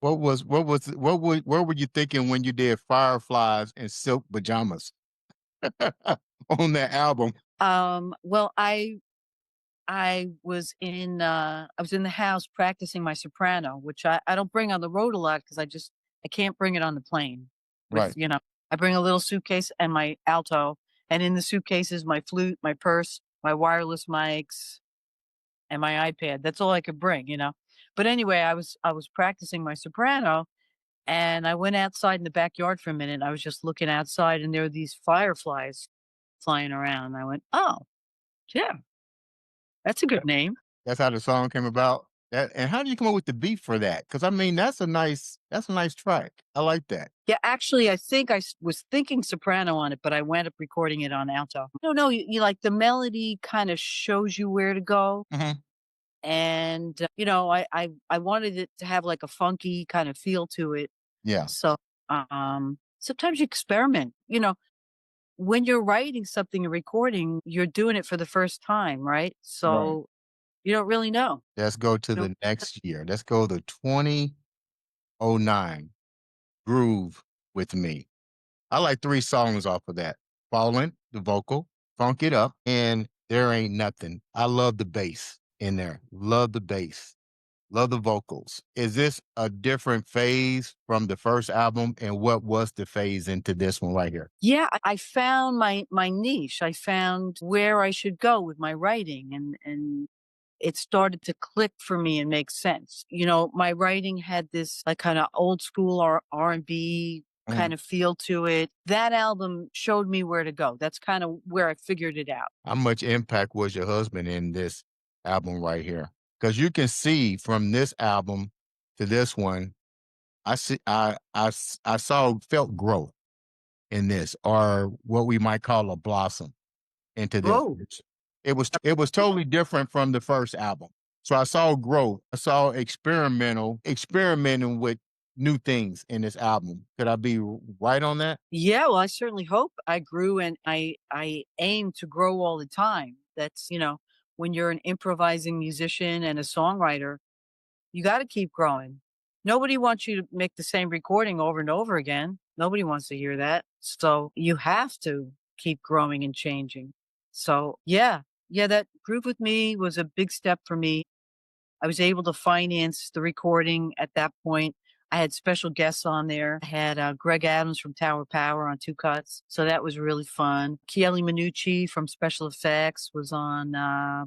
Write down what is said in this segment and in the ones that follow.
What were you thinking when you did Fireflies and Silk Pajamas on that album? Well, I was in the house practicing my soprano, which I don't bring on the road a lot because I can't bring it on the plane with, Right. I bring a little suitcase and my alto, and in the suitcase is my flute, my purse, my wireless mics, and my iPad. That's all I could bring. But anyway, I was practicing my soprano, and I went outside in the backyard for a minute. I was just looking outside, and there were these fireflies flying around. I went, "Oh, yeah, that's a good name." That's how the song came about? And how do you come up with the beat for that? Because I mean, that's a nice track. I like that. Yeah, actually, I think was thinking soprano on it, but I wound up recording it on alto. No, no, you like the melody kind of shows you where to go, Mhm. and I wanted it to have like a funky kind of feel to it. Yeah. So sometimes you experiment. When you're writing something and recording, you're doing it for the first time, right? Right. So you don't really know. Let's go to You know, the next year. Let's go to 2009, Groove with Me. I like 3 songs off of that. Fallen, the vocal, Funk It Up, and There Ain't Nothing. I love the bass in there. Love the bass. Love the vocals. Is this a different phase from the first album? And what was the phase into this one right here? yeah, I found my niche. I found where I should go with my writing, and it started to click for me and make sense. My writing had this like kind of old school or R&B Mm. kind of feel to it. That album showed me where to go. That's kind of where I figured it out. How much impact was your husband in this album right here? Because you can see from this album to this one, I felt growth in this, or what we might call a blossom into this. Oh, It was totally different from the first album. So I saw growth. I saw experimenting with new things in this album. Could I be right on that? yeah. Well, I certainly hope I grew, and I aim to grow all the time. That's when you're an improvising musician and a songwriter, you got to keep growing. Nobody wants you to make the same recording over and over again. Nobody wants to hear that. So you have to keep growing and changing. So yeah, yeah, that Groove with Me was a big step for me. I was able to finance the recording at that point. I had special guests on there. I had Greg Adams from Tower Power on 2 cuts. So that was really fun. Chieli Minucci from Special Effects was on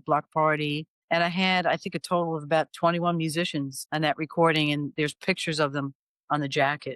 Block Party. And I had, I think, a total of about 21 musicians on that recording. And there's pictures of them on the jacket.